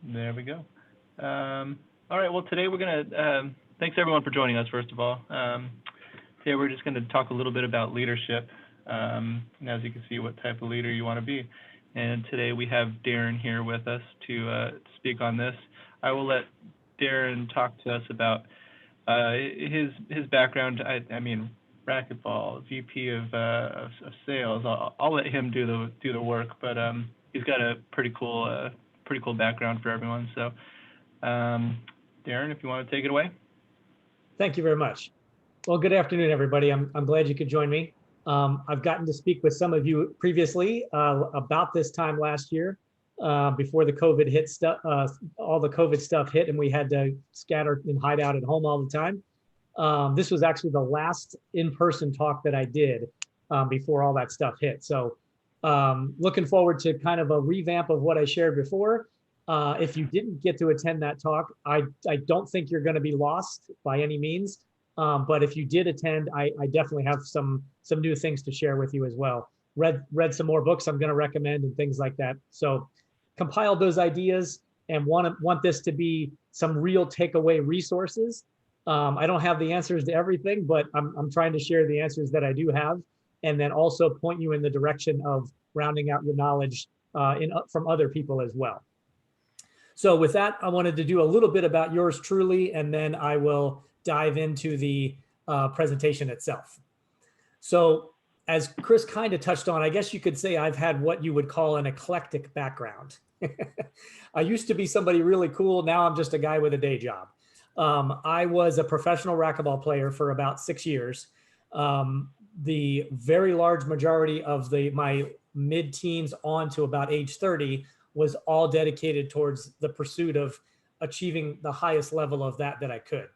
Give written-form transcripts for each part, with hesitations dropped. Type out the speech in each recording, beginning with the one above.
There we go. All right. Well, today we're gonna. Thanks everyone for joining us. First of all, today we're just going to talk a little bit about leadership. And as you can see, what type of leader you want to be. And today we have Darren here with us to speak on this. I will let Darren talk to us about his background. I mean, racquetball, VP of sales. I'll let him do the work, but he's got a pretty cool background for everyone. So, Darren, if you want to take it away. Thank you very much. Well, good afternoon, everybody. I'm glad you could join me. I've gotten to speak with some of you previously about this time last year, before the COVID hit stuff, all the COVID stuff hit, and we had to scatter and hide out at home all the time. This was actually the last in-person talk that I did before all that stuff hit. So looking forward to kind of a revamp of what I shared before. If you didn't get to attend that talk, I don't think you're going to be lost by any means. But if you did attend, I definitely have some new things to share with you as well. Read some more books I'm going to recommend and things like that. So compiled those ideas and want this to be some real takeaway resources. I don't have the answers to everything, but I'm trying to share the answers that I do have, and then also point you in the direction of rounding out your knowledge from other people as well. So with that, I wanted to do a little bit about yours truly, and then I will dive into the presentation itself. So as Chris kind of touched on, I guess you could say I've had what you would call an eclectic background. I used to be somebody really cool. Now I'm just a guy with a day job. I was a professional racquetball player for about 6 years. The very large majority of my mid-teens on to about age 30 was all dedicated towards the pursuit of achieving the highest level of that I could.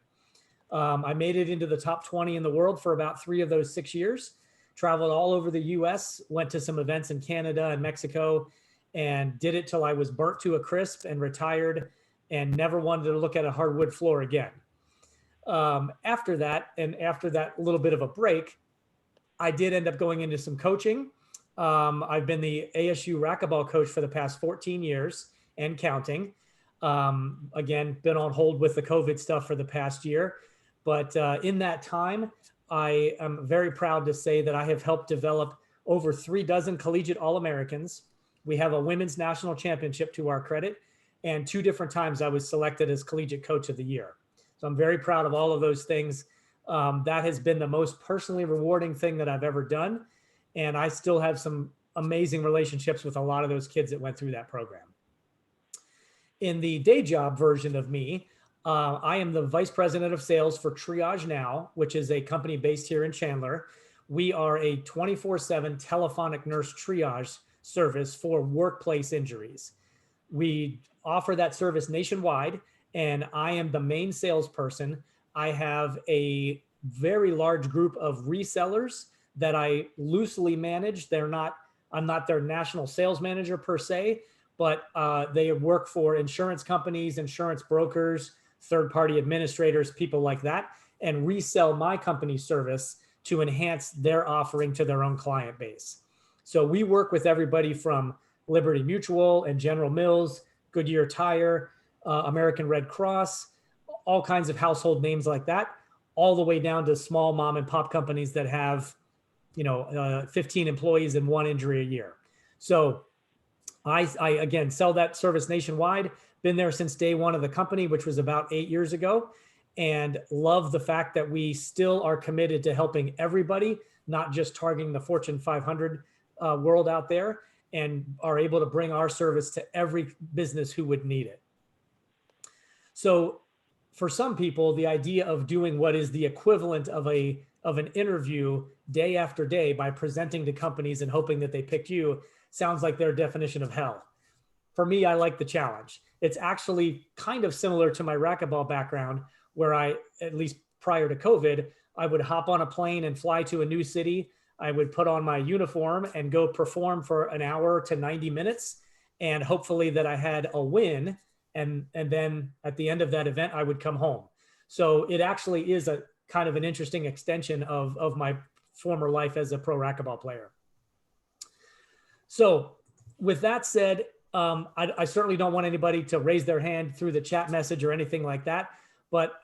I made it into the top 20 in the world for about 3 of those 6 years, traveled all over the US, went to some events in Canada and Mexico, and did it till I was burnt to a crisp and retired and never wanted to look at a hardwood floor again. After that, and after that little bit of a break, I did end up going into some coaching. I've been the ASU racquetball coach for the past 14 years and counting. Again, been on hold with the COVID stuff for the past year. But in that time, I am very proud to say that I have helped develop over 3 dozen collegiate All-Americans. We have a women's national championship to our credit, and 2 different times I was selected as collegiate coach of the year. So I'm very proud of all of those things. That has been the most personally rewarding thing that I've ever done. And I still have some amazing relationships with a lot of those kids that went through that program. In the day job version of me, I am the vice president of sales for Triage Now, which is a company based here in Chandler. We are a 24/7 telephonic nurse triage service for workplace injuries. We offer that service nationwide, and I am the main salesperson. I have a very large group of resellers that I loosely manage. I'm not their national sales manager per se, but they work for insurance companies, insurance brokers, third-party administrators, people like that, and resell my company's service to enhance their offering to their own client base. So we work with everybody from Liberty Mutual and General Mills, Goodyear Tire, American Red Cross, all kinds of household names like that, all the way down to small mom and pop companies that have 15 employees and 1 injury a year. So I again sell that service nationwide. Been there since day one of the company, which was about 8 years ago, and love the fact that we still are committed to helping everybody, not just targeting the Fortune 500 world out there, and are able to bring our service to every business who would need it. So for some people, the idea of doing what is the equivalent of an interview day after day by presenting to companies and hoping that they pick you sounds like their definition of hell. For me, I like the challenge. It's actually kind of similar to my racquetball background, where I, at least prior to COVID, I would hop on a plane and fly to a new city. I would put on my uniform and go perform for an hour to 90 minutes. And hopefully that I had a win. And then at the end of that event, I would come home. So it actually is a kind of an interesting extension of my former life as a pro racquetball player. So with that said, I certainly don't want anybody to raise their hand through the chat message or anything like that. But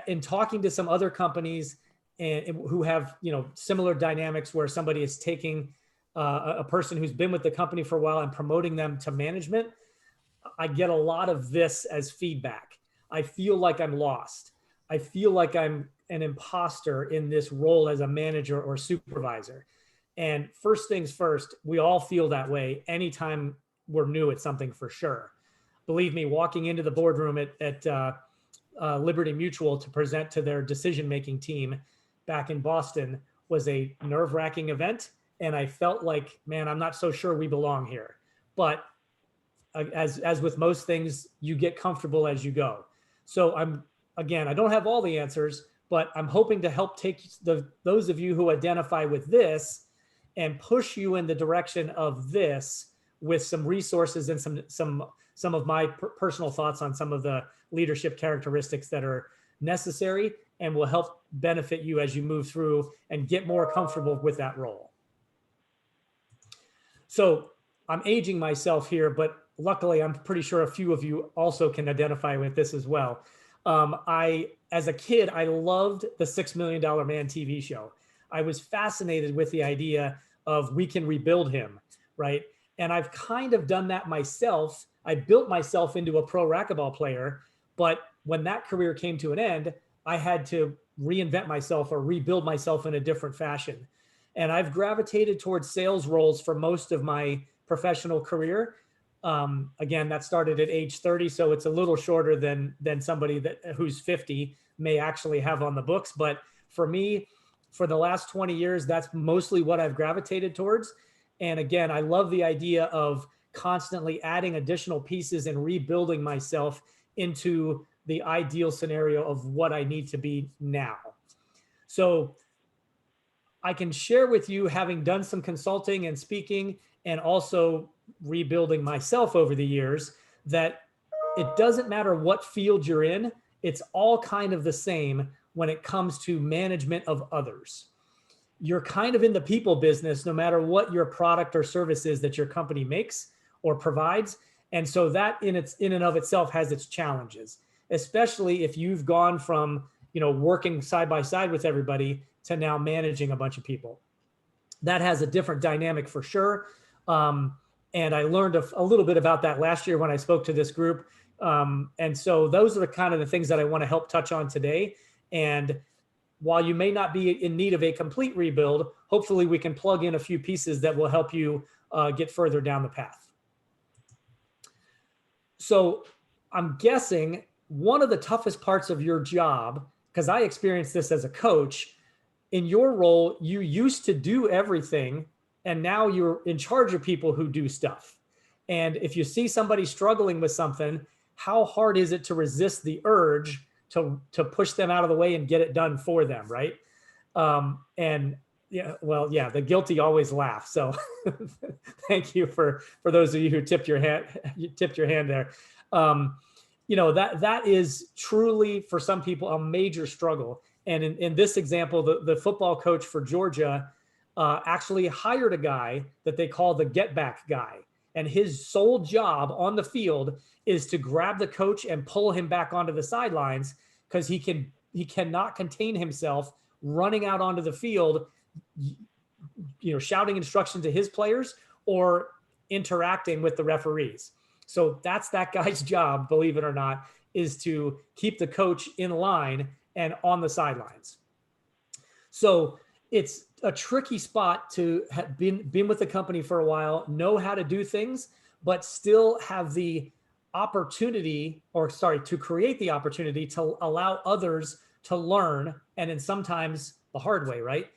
in talking to some other companies and who have, similar dynamics where somebody is taking a person who's been with the company for a while and promoting them to management, I get a lot of this as feedback. I feel like I'm lost. I feel like I'm an imposter in this role as a manager or supervisor. And first things first, we all feel that way anytime we're new at something, for sure. Believe me, walking into the boardroom at Liberty Mutual to present to their decision-making team back in Boston was a nerve-wracking event. And I felt like, man, I'm not so sure we belong here. But as with most things, you get comfortable as you go. So I don't have all the answers, but I'm hoping to help take those of you who identify with this and push you in the direction of this with some resources and some of my personal thoughts on some of the leadership characteristics that are necessary and will help benefit you as you move through and get more comfortable with that role. So I'm aging myself here, but luckily I'm pretty sure a few of you also can identify with this as well. As a kid, I loved the $6 Million Man TV show. I was fascinated with the idea of we can rebuild him, right? And I've kind of done that myself. I built myself into a pro racquetball player, but when that career came to an end, I had to reinvent myself or rebuild myself in a different fashion. And I've gravitated towards sales roles for most of my professional career. Again, that started at age 30, so it's a little shorter than somebody who's 50 may actually have on the books. But for me, for the last 20 years, that's mostly what I've gravitated towards. And again, I love the idea of constantly adding additional pieces and rebuilding myself into the ideal scenario of what I need to be now. So I can share with you, having done some consulting and speaking and also rebuilding myself over the years, that it doesn't matter what field you're in, it's all kind of the same when it comes to management of others. You're kind of in the people business, no matter what your product or service is that your company makes or provides. And so that in and of itself has its challenges, especially if you've gone from, working side by side with everybody to now managing a bunch of people. That has a different dynamic for sure. And I learned a little bit about that last year when I spoke to this group. And so those are the kind of the things that I want to help touch on today. And while you may not be in need of a complete rebuild, hopefully we can plug in a few pieces that will help you get further down the path. So I'm guessing one of the toughest parts of your job, because I experienced this as a coach, in your role, you used to do everything, and now you're in charge of people who do stuff. And if you see somebody struggling with something, how hard is it to resist the urge to push them out of the way and get it done for them, right? And the guilty always laugh. So thank you for those of you who tipped your hand there. That is truly, for some people, a major struggle. And in this example, the football coach for Georgia actually hired a guy that they call the get back guy. And his sole job on the field is to grab the coach and pull him back onto the sidelines, because he cannot contain himself running out onto the field, shouting instructions to his players or interacting with the referees. So that's that guy's job, believe it or not, is to keep the coach in line and on the sidelines. So it's a tricky spot to have been with the company for a while, know how to do things, but still have the opportunity, to create the opportunity to allow others to learn, and then sometimes the hard way, right?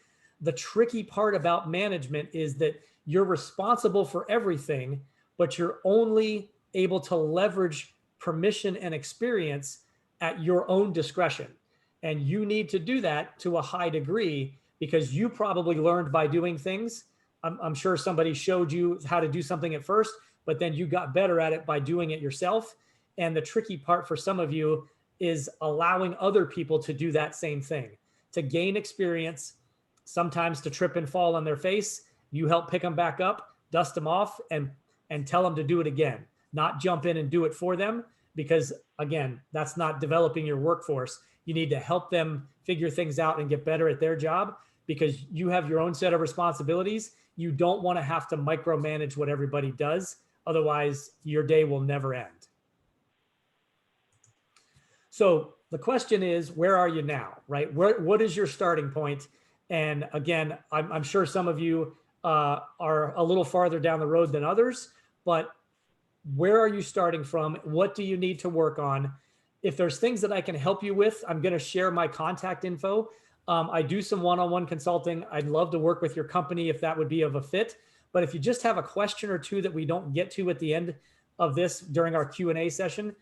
The tricky part about management is that you're responsible for everything, but you're only able to leverage permission and experience at your own discretion. And you need to do that to a high degree, because you probably learned by doing things. I'm sure somebody showed you how to do something at first, but then you got better at it by doing it yourself. And the tricky part for some of you is allowing other people to do that same thing, to gain experience, sometimes to trip and fall on their face. You help pick them back up, dust them off, and and tell them to do it again, not jump in and do it for them, because again, that's not developing your workforce. You need to help them figure things out and get better at their job, because you have your own set of responsibilities. You don't want to have to micromanage what everybody does. Otherwise, your day will never end. So the question is, where are you now, right? What is your starting point? And again, I'm sure some of you are a little farther down the road than others, but where are you starting from? What do you need to work on? If there's things that I can help you with, I'm going to share my contact info. I do some one-on-one consulting. I'd love to work with your company if that would be of a fit. But if you just have a question or two that we don't get to at the end of this during our Q&A session,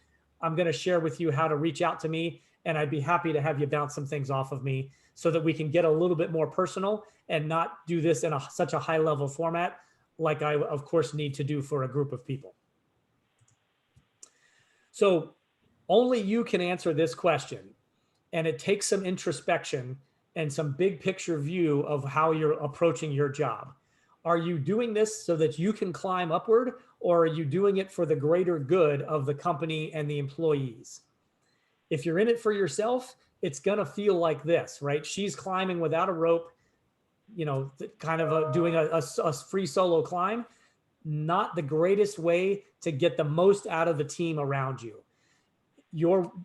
I'm going to share with you how to reach out to me, and I'd be happy to have you bounce some things off of me so that we can get a little bit more personal and not do this in such a high-level format like I, of course, need to do for a group of people. So only you can answer this question, and it takes some introspection and some big picture view of how you're approaching your job. Are you doing this so that you can climb upward, or are you doing it for the greater good of the company and the employees? If you're in it for yourself, it's going to feel like this, right? She's climbing without a rope, you know, kind of doing a free solo climb. Not the greatest way to get the most out of the team around you.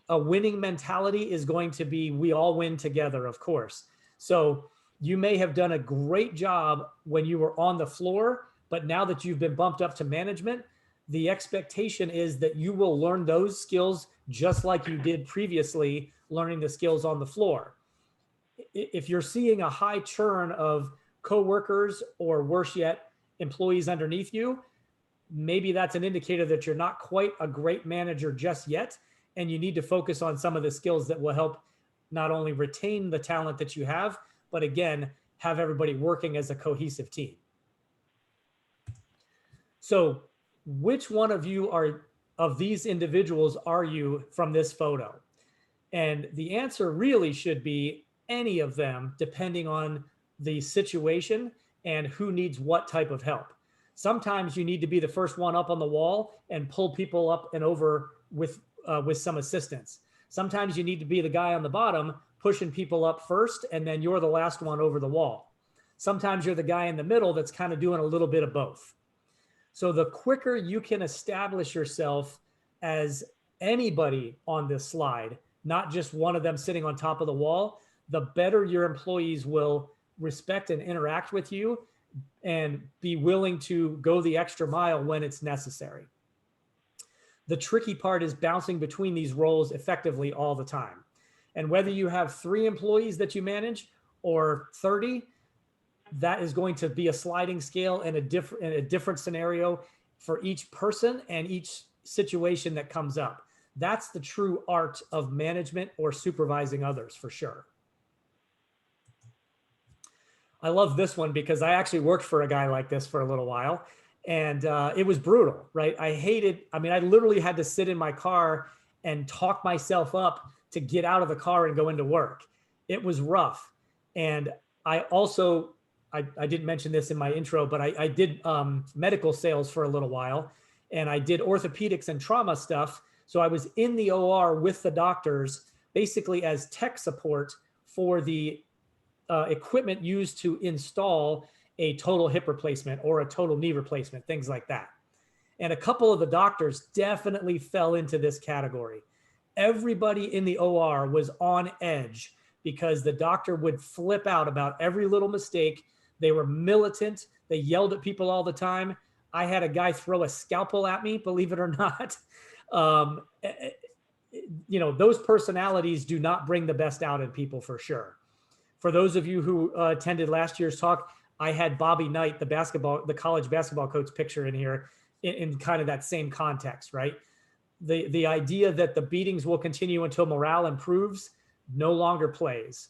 A winning mentality is going to be, we all win together, of course. So you may have done a great job when you were on the floor, but now that you've been bumped up to management, the expectation is that you will learn those skills just like you did previously learning the skills on the floor. If you're seeing a high churn of coworkers, or worse yet, employees underneath you, maybe that's an indicator that you're not quite a great manager just yet, and you need to focus on some of the skills that will help not only retain the talent that you have, but again, have everybody working as a cohesive team. So which one of you of these individuals are you from this photo? And the answer really should be any of them, depending on the situation and who needs what type of help. Sometimes you need to be the first one up on the wall and pull people up and over with some assistance. Sometimes you need to be the guy on the bottom pushing people up first, and then you're the last one over the wall. Sometimes you're the guy in the middle that's kind of doing a little bit of both. So the quicker you can establish yourself as anybody on this slide, not just one of them sitting on top of the wall, the better your employees will respect and interact with you and be willing to go the extra mile when it's necessary. The tricky part is bouncing between these roles effectively all the time. And whether you have 3 employees that you manage or 30, that is going to be a sliding scale and a different scenario for each person and each situation that comes up. That's the true art of management or supervising others, for sure. I love this one because I actually worked for a guy like this for a little while, and it was brutal, right? I literally had to sit in my car and talk myself up to get out of the car and go into work. It was rough. And I also, I didn't mention this in my intro, but I did medical sales for a little while, and I did orthopedics and trauma stuff. So I was in the OR with the doctors, basically as tech support for the equipment used to install a total hip replacement or a total knee replacement, things like that. And a couple of the doctors definitely fell into this category. Everybody in the OR was on edge because the doctor would flip out about every little mistake. They were militant. They yelled at people all the time. I had a guy throw a scalpel at me, believe it or not. Those personalities do not bring the best out in people, for sure. For those of you who attended last year's talk, I had Bobby Knight, the college basketball coach, picture in here in kind of that same context, right? The idea that the beatings will continue until morale improves no longer plays.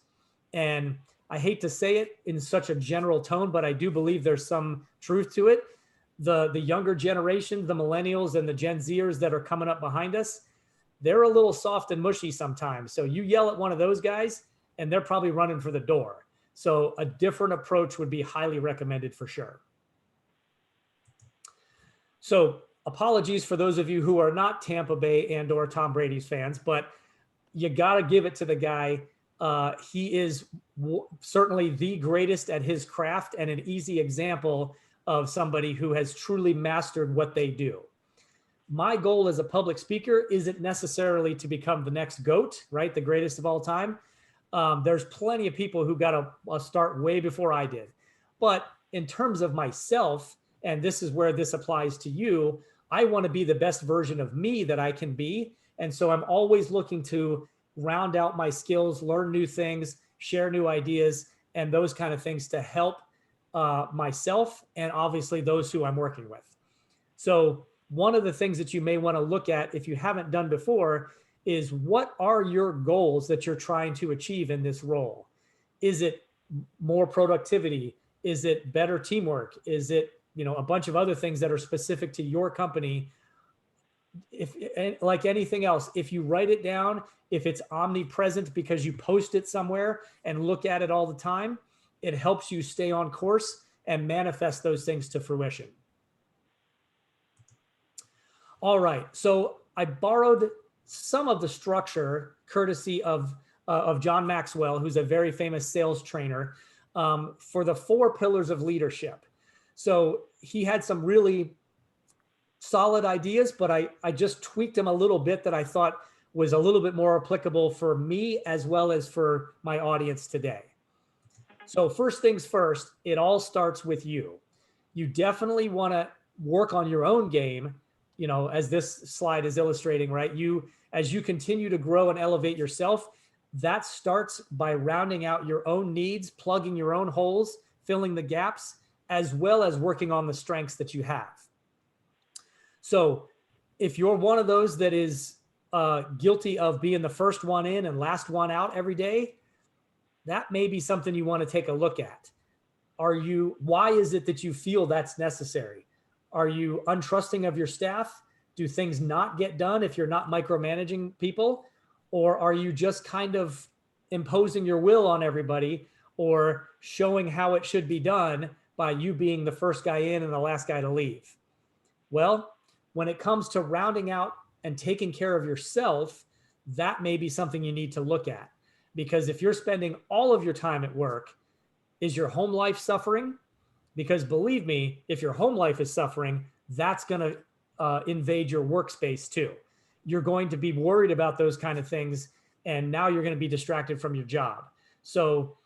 And I hate to say it in such a general tone, but I do believe there's some truth to it. The younger generation, the millennials and the Gen Zers that are coming up behind us, they're a little soft and mushy sometimes. So you yell at one of those guys and they're probably running for the door. So a different approach would be highly recommended for sure. So apologies for those of you who are not Tampa Bay and or Tom Brady's fans, but you got to give it to the guy. He is certainly the greatest at his craft and an easy example of somebody who has truly mastered what they do. My goal as a public speaker isn't necessarily to become the next GOAT, right? The greatest of all time. There's plenty of people who got a start way before I did. But in terms of myself, and this is where this applies to you, I want to be the best version of me that I can be. And so I'm always looking to round out my skills, learn new things, share new ideas, and those kind of things to help myself and obviously those who I'm working with. So one of the things that you may want to look at if you haven't done before is what are your goals that you're trying to achieve in this role? Is it more productivity? Is it better teamwork? Is it, a bunch of other things that are specific to your company? If, like anything else, if you write it down, if it's omnipresent because you post it somewhere and look at it all the time, it helps you stay on course and manifest those things to fruition. All right, so I borrowed some of the structure courtesy of John Maxwell, who's a very famous sales trainer, for the 4 pillars of leadership. So he had some really solid ideas, but I just tweaked them a little bit that I thought was a little bit more applicable for me as well as for my audience today. So first things first, it all starts with you. You definitely want to work on your own game, as this slide is illustrating, right? As you continue to grow and elevate yourself, that starts by rounding out your own needs, plugging your own holes, filling the gaps, as well as working on the strengths that you have. So if you're one of those that is guilty of being the first one in and last one out every day, that may be something you want to take a look at. Why is it that you feel that's necessary? Are you untrusting of your staff? Do things not get done if you're not micromanaging people? Or are you just kind of imposing your will on everybody or showing how it should be done by you being the first guy in and the last guy to leave? Well, when it comes to rounding out and taking care of yourself, that may be something you need to look at. Because if you're spending all of your time at work, is your home life suffering? Because believe me, if your home life is suffering, that's going to invade your workspace too. You're going to be worried about those kind of things, and now you're going to be distracted from your job. So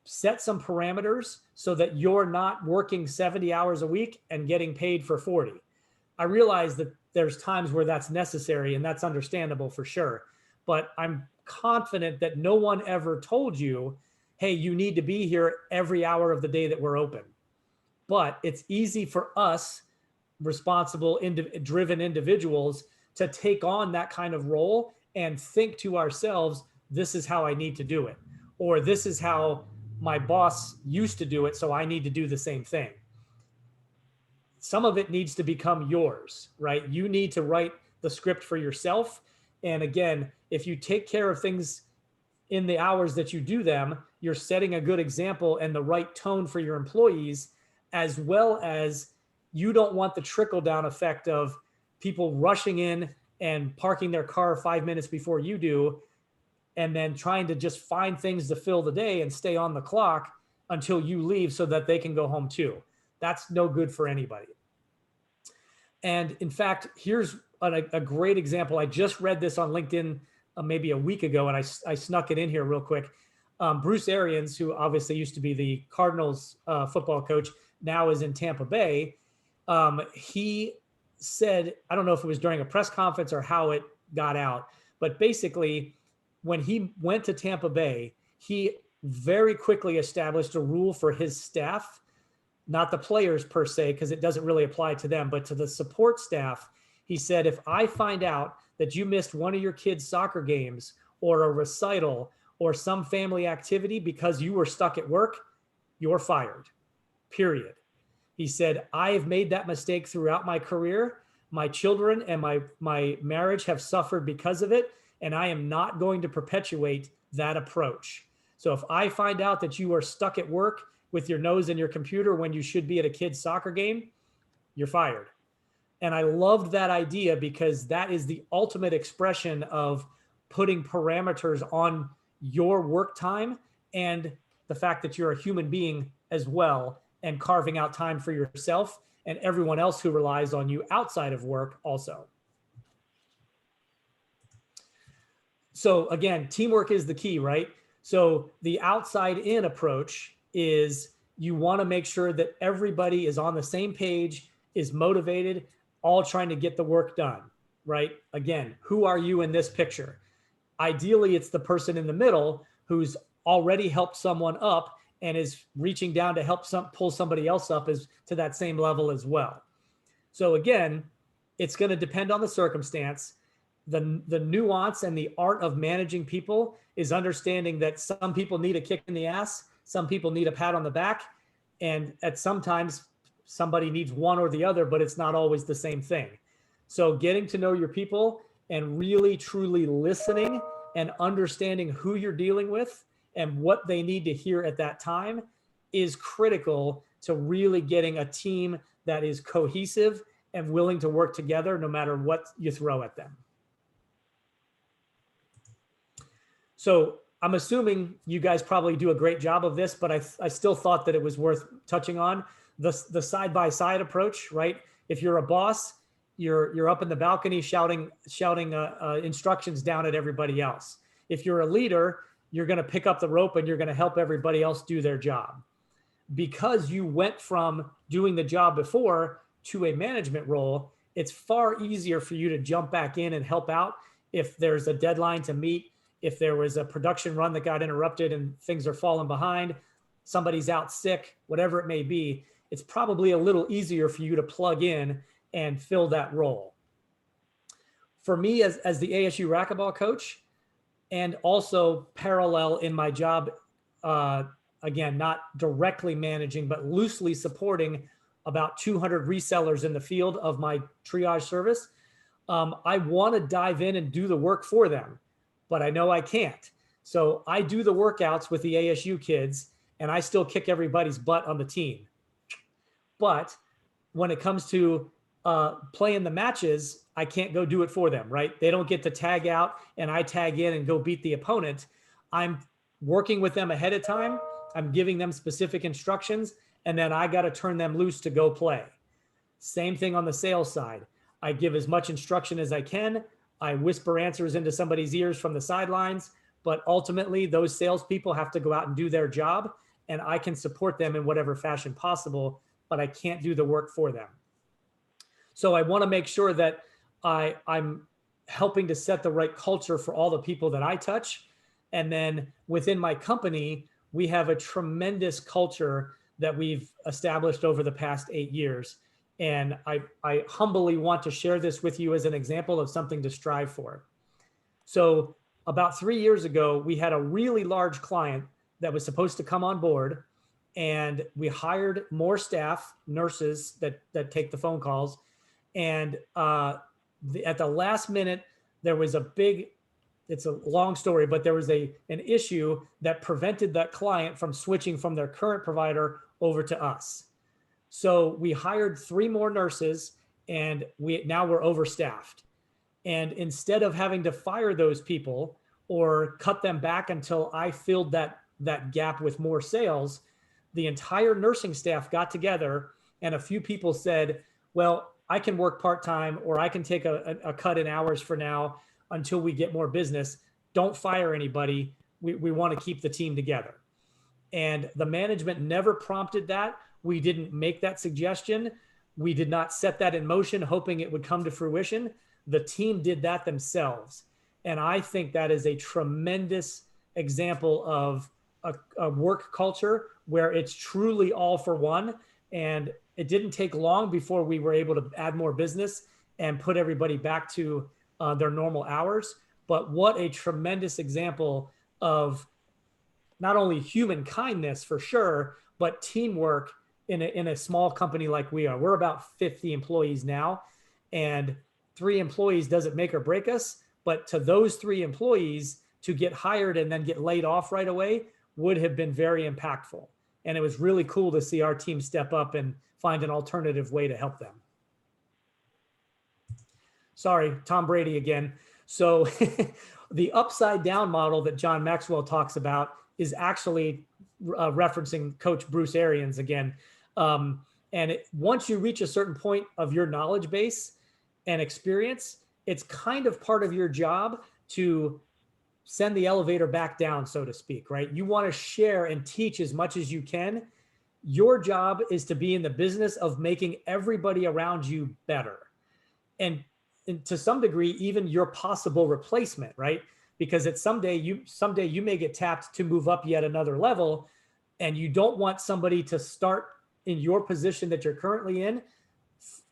set some parameters so that you're not working 70 hours a week and getting paid for 40. I realize that there's times where that's necessary, and that's understandable for sure. But I'm confident that no one ever told you, hey, you need to be here every hour of the day that we're open. But it's easy for us, responsible, driven individuals, to take on that kind of role and think to ourselves, this is how I need to do it. Or this is how my boss used to do it, so I need to do the same thing. Some of it needs to become yours, right? You need to write the script for yourself. And again, if you take care of things in the hours that you do them, you're setting a good example and the right tone for your employees, as well as you don't want the trickle down effect of people rushing in and parking their car 5 minutes before you do, and then trying to just find things to fill the day and stay on the clock until you leave so that they can go home too. That's no good for anybody. And in fact, here's a great example. I just read this on LinkedIn maybe a week ago, and I snuck it in here real quick. Bruce Arians, who obviously used to be the Cardinals football coach, now is in Tampa Bay. He said, I don't know if it was during a press conference or how it got out, but basically when he went to Tampa Bay, he very quickly established a rule for his staff, not the players per se, because it doesn't really apply to them, but to the support staff. He said, if I find out that you missed one of your kids' soccer games or a recital or some family activity because you were stuck at work, you're fired, period. He said, I have made that mistake throughout my career. My children and my marriage have suffered because of it, and I am not going to perpetuate that approach. So if I find out that you are stuck at work with your nose in your computer when you should be at a kid's soccer game, you're fired. And I loved that idea because that is the ultimate expression of putting parameters on your work time and the fact that you're a human being as well, and carving out time for yourself and everyone else who relies on you outside of work also. So again, teamwork is the key, right? So the outside in approach is you want to make sure that everybody is on the same page, is motivated, all trying to get the work done, right? Again, who are you in this picture? Ideally, it's the person in the middle who's already helped someone up and is reaching down to help pull somebody else up as to that same level as well. So again, it's going to depend on the circumstance. The nuance and the art of managing people is understanding that some people need a kick in the ass, some people need a pat on the back, and at sometimes somebody needs one or the other, but it's not always the same thing. So getting to know your people and really truly listening and understanding who you're dealing with and what they need to hear at that time is critical to really getting a team that is cohesive and willing to work together no matter what you throw at them. So I'm assuming you guys probably do a great job of this, but I still thought that it was worth touching on the side-by-side approach, right? If you're a boss, you're up in the balcony shouting instructions down at everybody else. If you're a leader, you're going to pick up the rope and you're going to help everybody else do their job. Because you went from doing the job before to a management role, it's far easier for you to jump back in and help out if there's a deadline to meet, if there was a production run that got interrupted and things are falling behind, somebody's out sick, whatever it may be. It's probably a little easier for you to plug in and fill that role. For me, as the ASU racquetball coach, and also parallel in my job, again, not directly managing, but loosely supporting about 200 resellers in the field of my triage service, I want to dive in and do the work for them, but I know I can't. So I do the workouts with the ASU kids, and I still kick everybody's butt on the team. But when it comes to playing the matches, I can't go do it for them, right? They don't get to tag out and I tag in and go beat the opponent. I'm working with them ahead of time. I'm giving them specific instructions, and then I got to turn them loose to go play. Same thing on the sales side. I give as much instruction as I can. I whisper answers into somebody's ears from the sidelines, but ultimately those salespeople have to go out and do their job, and I can support them in whatever fashion possible, but I can't do the work for them. So I want to make sure that I'm helping to set the right culture for all the people that I touch. And then within my company, we have a tremendous culture that we've established over the past 8 years. And I humbly want to share this with you as an example of something to strive for. So about 3 years ago, we had a really large client that was supposed to come on board, and we hired more staff, nurses that take the phone calls. And at the last minute, there was it's a long story, but there was an issue that prevented that client from switching from their current provider over to us. So we hired 3 more nurses, and now we're overstaffed. And instead of having to fire those people or cut them back until I filled that gap with more sales, the entire nursing staff got together, and a few people said, well, I can work part-time, or I can take a cut in hours for now until we get more business. Don't fire anybody. We want to keep the team together. And the management never prompted that. We didn't make that suggestion. We did not set that in motion, hoping it would come to fruition. The team did that themselves. And I think that is a tremendous example of a work culture where it's truly all for one. And it didn't take long before we were able to add more business and put everybody back to their normal hours. But what a tremendous example of not only human kindness for sure, but teamwork in a small company like we are. We're about 50 employees now, and 3 employees doesn't make or break us. But to those 3 employees, to get hired and then get laid off right away would have been very impactful. And it was really cool to see our team step up and find an alternative way to help them. Sorry, Tom Brady again. So the upside down model that John Maxwell talks about is actually referencing Coach Bruce Arians again. Once you reach a certain point of your knowledge base and experience, it's kind of part of your job to send the elevator back down, so to speak, right? You want to share and teach as much as you can. Your job is to be in the business of making everybody around you better. And to some degree, even your possible replacement, right? Because it's someday you may get tapped to move up yet another level, and you don't want somebody to start in your position that you're currently in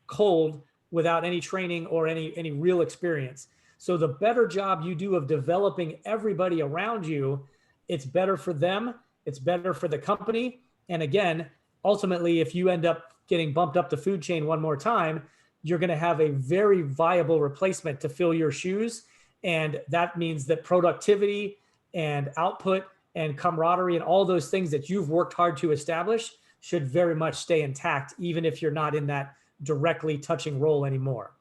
cold without any training or any real experience. So the better job you do of developing everybody around you, it's better for them, it's better for the company. And again, ultimately, if you end up getting bumped up the food chain one more time, you're going to have a very viable replacement to fill your shoes. And that means that productivity and output and camaraderie and all those things that you've worked hard to establish should very much stay intact, even if you're not in that directly touching role anymore.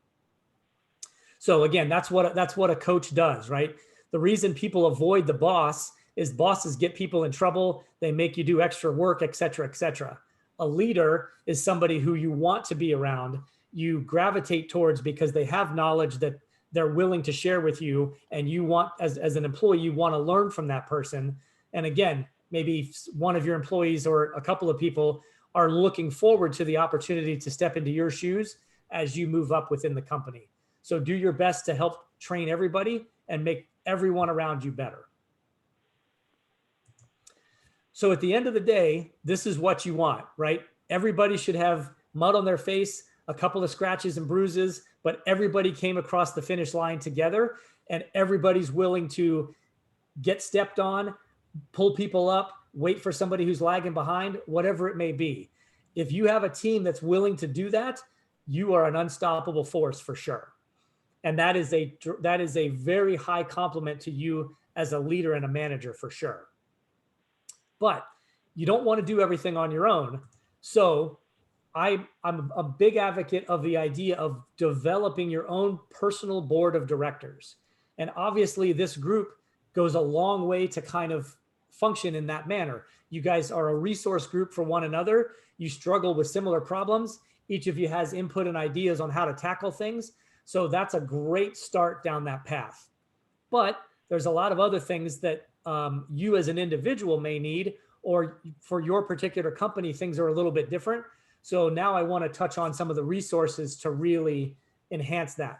So again, that's what a coach does, right? The reason people avoid the boss is bosses get people in trouble. They make you do extra work, et cetera, et cetera. A leader is somebody who you want to be around, you gravitate towards because they have knowledge that they're willing to share with you. And you want, as an employee, you want to learn from that person. And again, maybe one of your employees or a couple of people are looking forward to the opportunity to step into your shoes as you move up within the company. So do your best to help train everybody and make everyone around you better. So at the end of the day, this is what you want, right? Everybody should have mud on their face, a couple of scratches and bruises, but everybody came across the finish line together and everybody's willing to get stepped on, pull people up, wait for somebody who's lagging behind, whatever it may be. If you have a team that's willing to do that, you are an unstoppable force for sure. And that is a very high compliment to you as a leader and a manager for sure. But you don't want to do everything on your own. So I'm a big advocate of the idea of developing your own personal board of directors. And obviously this group goes a long way to kind of function in that manner. You guys are a resource group for one another. You struggle with similar problems. Each of you has input and ideas on how to tackle things. So that's a great start down that path. But there's a lot of other things that you as an individual may need, or for your particular company, things are a little bit different. So now I want to touch on some of the resources to really enhance that.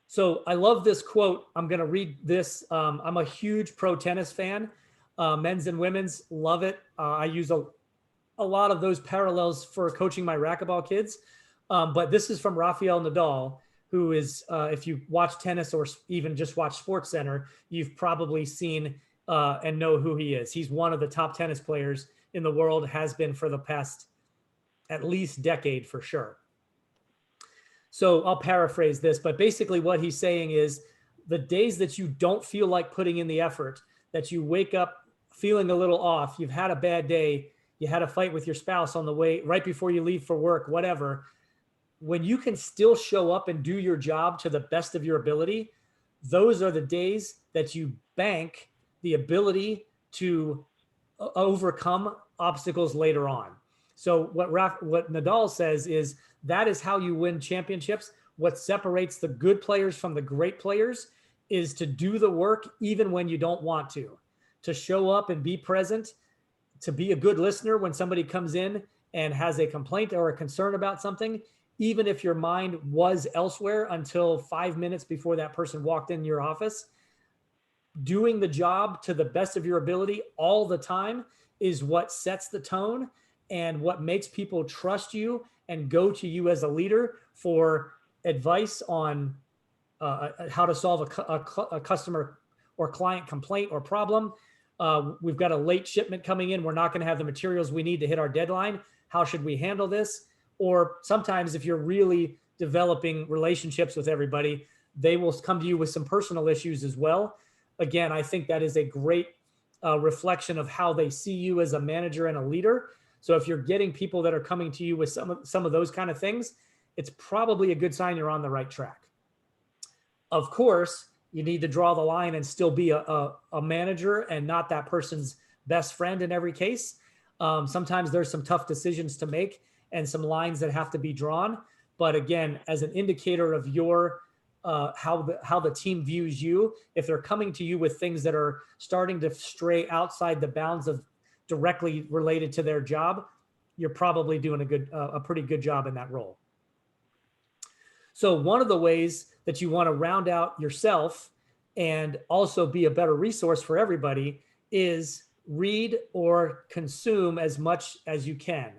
So I love this quote. I'm going to read this. I'm a huge pro tennis fan, men's and women's, love it. I use a lot of those parallels for coaching my racquetball kids. But this is from Rafael Nadal, who is, if you watch tennis or even just watch SportsCenter, you've probably seen and know who he is. He's one of the top tennis players in the world, has been for the past at least decade for sure. So I'll paraphrase this, but basically what he's saying is the days that you don't feel like putting in the effort, that you wake up feeling a little off, you've had a bad day, you had a fight with your spouse on the way, right before you leave for work, whatever, when you can still show up and do your job to the best of your ability, those are the days that you bank the ability to overcome obstacles later on. So what Nadal says is that is how you win championships. What separates the good players from the great players is to do the work even when you don't want to show up and be present, to be a good listener when somebody comes in and has a complaint or a concern about something, even if your mind was elsewhere until 5 minutes before that person walked in your office. Doing the job to the best of your ability all the time is what sets the tone and what makes people trust you and go to you as a leader for advice on how to solve a customer or client complaint or problem. We've got a late shipment coming in. We're not going to have the materials we need to hit our deadline. How should we handle this? Or sometimes if you're really developing relationships with everybody, they will come to you with some personal issues as well. Again, I think that is a great reflection of how they see you as a manager and a leader. So if you're getting people that are coming to you with some of those kind of things, it's probably a good sign you're on the right track. Of course, you need to draw the line and still be a manager and not that person's best friend in every case. Sometimes there's some tough decisions to make and some lines that have to be drawn. But again, as an indicator of your how the team views you, if they're coming to you with things that are starting to stray outside the bounds of directly related to their job, you're probably doing a pretty good job in that role. So one of the ways that you want to round out yourself and also be a better resource for everybody is read or consume as much as you can.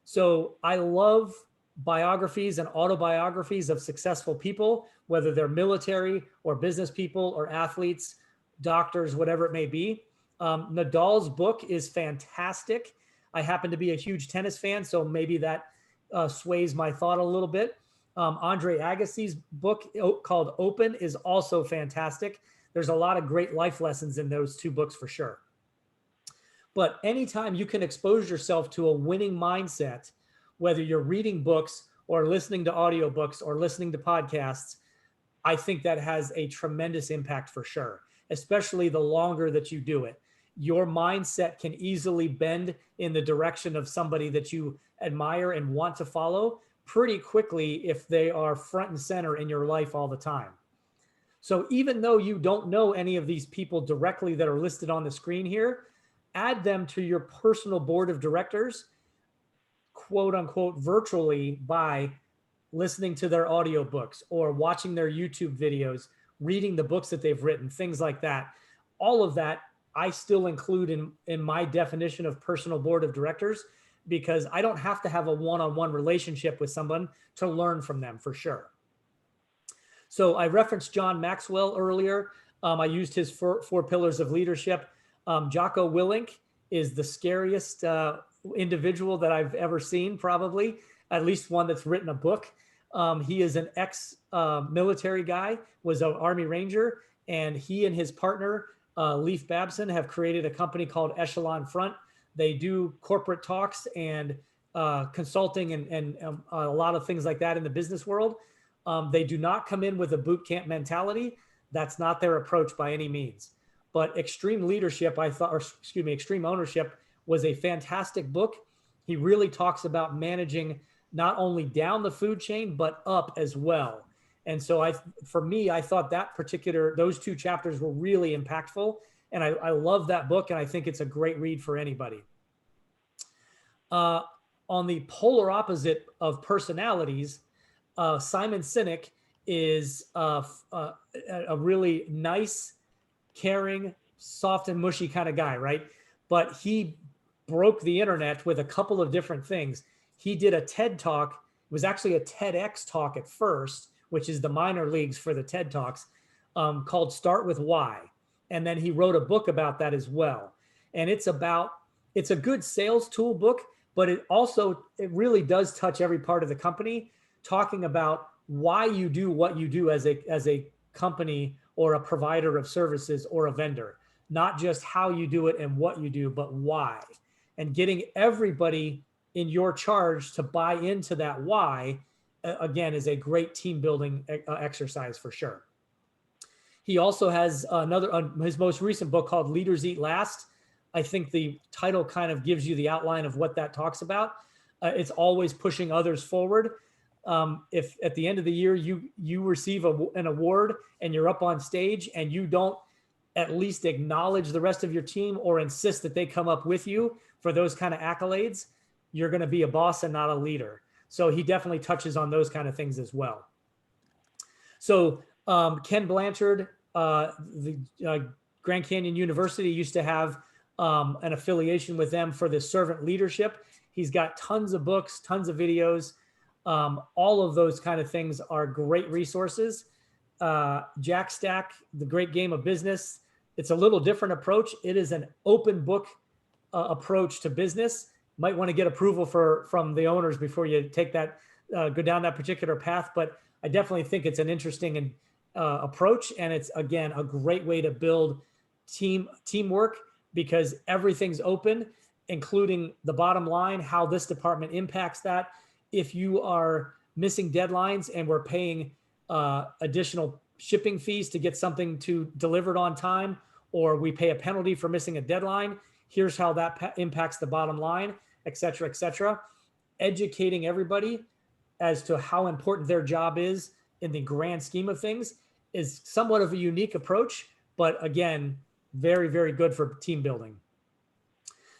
So I love biographies and autobiographies of successful people, whether they're military or business people or athletes, doctors, whatever it may be. Nadal's book is fantastic. I happen to be a huge tennis fan, so maybe that sways my thought a little bit. Andre Agassi's book called Open is also fantastic. There's a lot of great life lessons in those two books for sure. But anytime you can expose yourself to a winning mindset, whether you're reading books or listening to audiobooks or listening to podcasts, I think that has a tremendous impact for sure, especially the longer that you do it. Your mindset can easily bend in the direction of somebody that you admire and want to follow pretty quickly if they are front and center in your life all the time. So even though you don't know any of these people directly that are listed on the screen here, add them to your personal board of directors, quote unquote, virtually by listening to their audiobooks or watching their YouTube videos, reading the books that they've written, things like that. All of that I still include in my definition of personal board of directors, because I don't have to have a one-on-one relationship with someone to learn from them for sure. So I referenced John Maxwell earlier. I used his four pillars of leadership. Jocko Willink is the scariest individual that I've ever seen, probably, at least one that's written a book. He is an ex-military guy, was an Army Ranger, and he and his partner, Leif Babson, have created a company called Echelon Front. They do corporate talks and consulting and a lot of things like that in the business world. They do not come in with a boot camp mentality. That's not their approach by any means. But Extreme Leadership, Extreme Ownership was a fantastic book. He really talks about managing not only down the food chain, but up as well. And so for me, I thought those two chapters were really impactful. And I love that book, and I think it's a great read for anybody. On the polar opposite of personalities, Simon Sinek is a really nice, caring, soft and mushy kind of guy, right? But he broke the internet with a couple of different things. He did a TED Talk. It was actually a TEDx talk at first, which is the minor leagues for the TED Talks, called Start With Why. And then he wrote a book about that as well. And it's a good sales tool book, but it really does touch every part of the company, talking about why you do what you do as a company or a provider of services or a vendor, not just how you do it and what you do, but why. And getting everybody in your charge to buy into that why, again, is a great team building exercise for sure. He also has his most recent book called Leaders Eat Last. I think the title kind of gives you the outline of what that talks about. It's always pushing others forward. If at the end of the year you receive an award and you're up on stage and you don't at least acknowledge the rest of your team or insist that they come up with you for those kind of accolades, you're going to be a boss and not a leader. So he definitely touches on those kind of things as well. So Ken Blanchard, the Grand Canyon University used to have an affiliation with them for the servant leadership. He's got tons of books, tons of videos. All of those kind of things are great resources. Jack Stack, The Great Game of Business. It's a little different approach. It is an open book approach to business. Might want to get approval from the owners before you take that, go down that particular path. But I definitely think it's an interesting approach. And it's, again, a great way to build teamwork, because everything's open, including the bottom line, how this department impacts that. If you are missing deadlines and we're paying additional shipping fees to get something delivered on time, or we pay a penalty for missing a deadline. Here's how that impacts the bottom line, et cetera, et cetera. Educating everybody as to how important their job is in the grand scheme of things is somewhat of a unique approach, but again, very, very good for team building.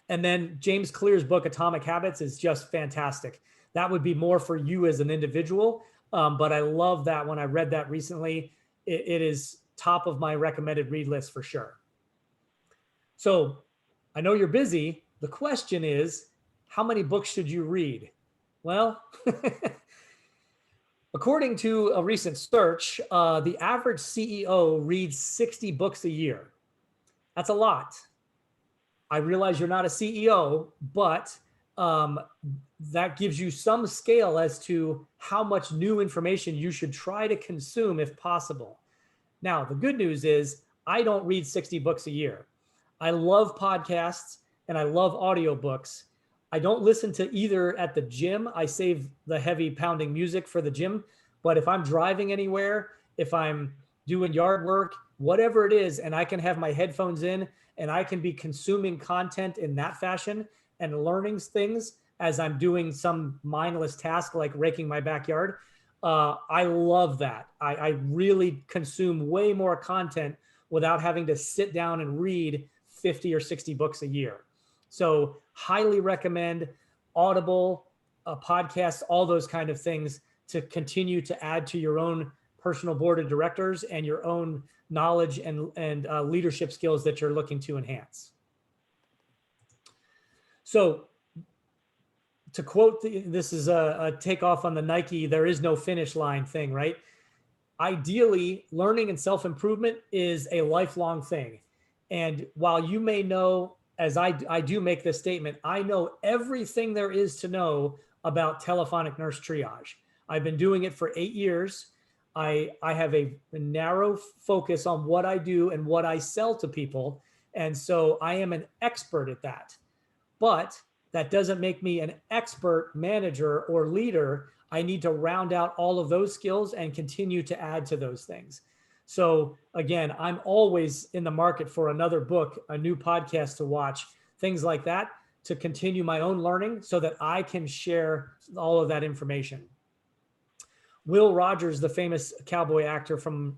And then James Clear's book, Atomic Habits, is just fantastic. That would be more for you as an individual. But I love that. When I read that recently, it is top of my recommended read list for sure. So I know you're busy. The question is, how many books should you read? Well, according to a recent search, the average CEO reads 60 books a year. That's a lot. I realize you're not a CEO, but that gives you some scale as to how much new information you should try to consume if possible. Now, the good news is I don't read 60 books a year. I love podcasts and I love audiobooks. I don't listen to either at the gym. I save the heavy pounding music for the gym. But if I'm driving anywhere, if I'm doing yard work, whatever it is, and I can have my headphones in and I can be consuming content in that fashion and learning things as I'm doing some mindless task like raking my backyard, I love that. I really consume way more content without having to sit down and read 50 or 60 books a year. So highly recommend Audible, podcasts, all those kind of things to continue to add to your own personal board of directors and your own knowledge and leadership skills that you're looking to enhance. So to quote, this is a takeoff on the Nike, there is no finish line thing, right? Ideally, learning and self-improvement is a lifelong thing. And while you may know, as I do make this statement, I know everything there is to know about telephonic nurse triage. I've been doing it for 8 years. I have a narrow focus on what I do and what I sell to people. And so I am an expert at that. But that doesn't make me an expert manager or leader. I need to round out all of those skills and continue to add to those things. So again, I'm always in the market for another book, a new podcast to watch, things like that, to continue my own learning so that I can share all of that information. Will Rogers, the famous cowboy actor from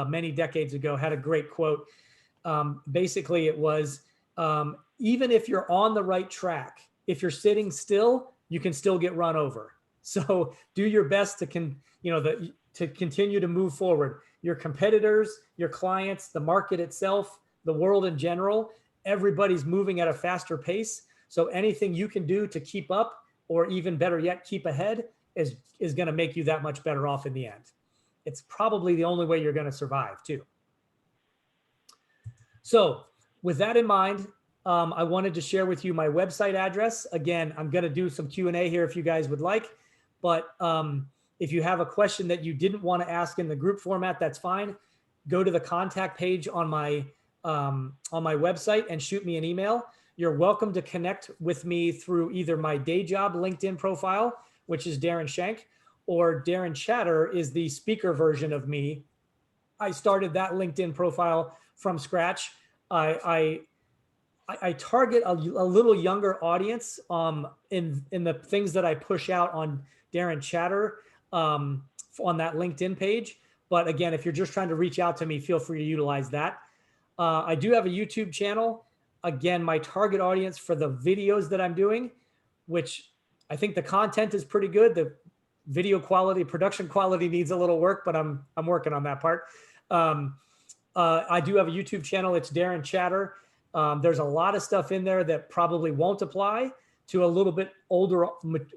many decades ago, had a great quote. Basically, it was, even if you're on the right track, if you're sitting still, you can still get run over. So do your best to continue to move forward. Your competitors, your clients, the market itself, the world in general, everybody's moving at a faster pace. So anything you can do to keep up, or even better yet, keep ahead, is going to make you that much better off in the end. It's probably the only way you're going to survive too. So with that in mind, I wanted to share with you my website address. Again, I'm going to do some Q&A here if you guys would like, but if you have a question that you didn't want to ask in the group format, that's fine. Go to the contact page on my website and shoot me an email. You're welcome to connect with me through either my day job LinkedIn profile, which is Darren Shank, or Darren Chatter is the speaker version of me. I started that LinkedIn profile from scratch. I target a little younger audience in the things that I push out on Darren Chatter on that LinkedIn page. But again, if you're just trying to reach out to me, feel free to utilize that. I do have a YouTube channel. Again, my target audience for the videos that I'm doing, which I think the content is pretty good. The video quality, production quality needs a little work, but I'm working on that part. I do have a YouTube channel. It's Darren Chatter. There's a lot of stuff in there that probably won't apply to a little bit older,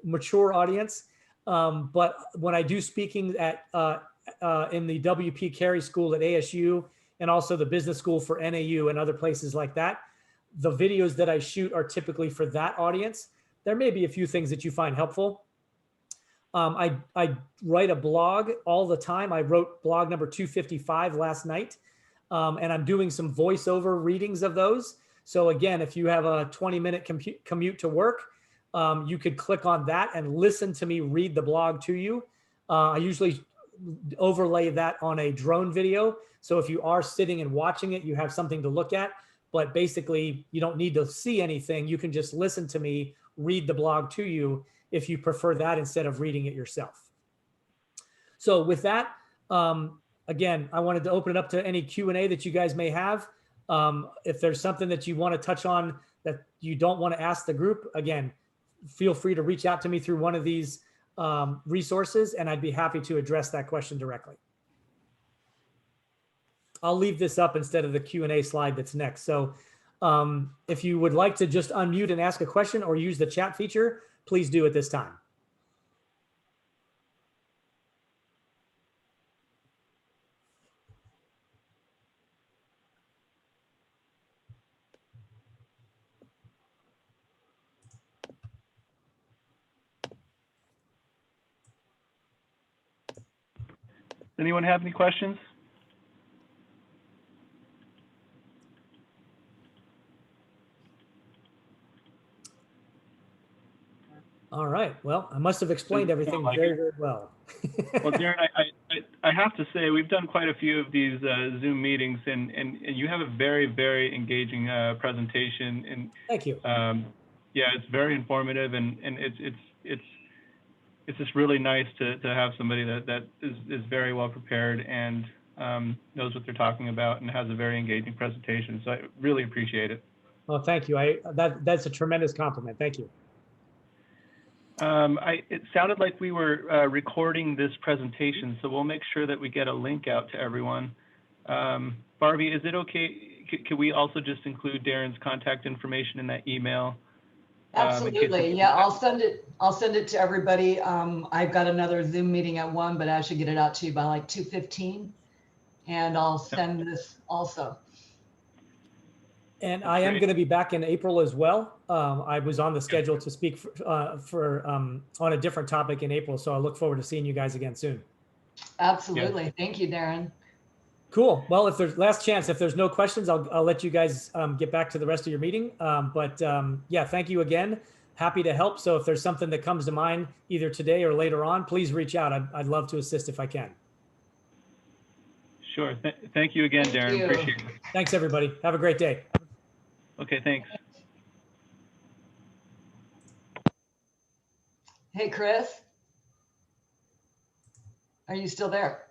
mature audience. But when I do speaking at in the WP Carey School at ASU and also the business school for NAU and other places like that, the videos that I shoot are typically for that audience. There may be a few things that you find helpful. I write a blog all the time. I wrote blog number 255 last night, and I'm doing some voiceover readings of those. So again, if you have a 20-minute commute to work, you could click on that and listen to me read the blog to you. I usually overlay that on a drone video. So if you are sitting and watching it, you have something to look at. But basically, you don't need to see anything. You can just listen to me read the blog to you if you prefer that instead of reading it yourself. So with that, again, I wanted to open it up to any Q&A that you guys may have. If there's something that you want to touch on that you don't want to ask the group, again, feel free to reach out to me through one of these resources, and I'd be happy to address that question directly. I'll leave this up instead of the Q&A slide that's next. So if you would like to just unmute and ask a question or use the chat feature, please do at this time. Does anyone have any questions? All right. Well, I must have explained everything very, very well. Well, Darren, I have to say we've done quite a few of these Zoom meetings, and you have a very, very engaging presentation. And thank you. Yeah, it's very informative, and it's just really nice to have somebody that is very well prepared and knows what they're talking about and has a very engaging presentation. So I really appreciate it. Well, thank you. That's a tremendous compliment. Thank you. It sounded like we were recording this presentation, so we'll make sure that we get a link out to everyone. Barbie, is it okay? Can we also just include Darren's contact information in that email? Absolutely. Yeah, I'll send it to everybody. I've got another Zoom meeting at 1, but I should get it out to you by like 2:15, and I'll send this also. And I am going to be back in April as well. I was on the schedule to speak on a different topic in April, so I look forward to seeing you guys again soon. Absolutely. Yeah. Thank you, Darren. Cool. Well, if there's last chance, if there's no questions, I'll let you guys get back to the rest of your meeting. Yeah, thank you again. Happy to help. So if there's something that comes to mind either today or later on, please reach out. I'd love to assist if I can. Sure. Thank you again, Darren. Appreciate it. Thanks, everybody. Have a great day. Okay, thanks. Hey, Chris. Are you still there?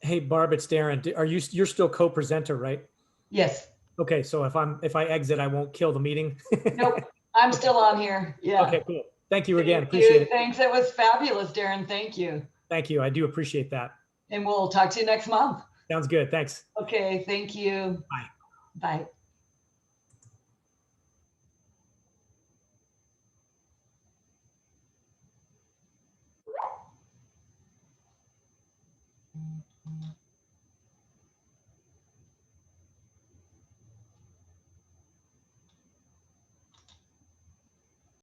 Hey, Barb, it's Darren. You're still co-presenter, right? Yes. Okay, so if I exit, I won't kill the meeting. Nope, I'm still on here. Yeah. Okay, cool. Thank you again. Appreciate it. Thanks. It was fabulous, Darren. Thank you. Thank you. I do appreciate that. And we'll talk to you next month. Sounds good. Thanks. Okay. Thank you. Bye. Bye.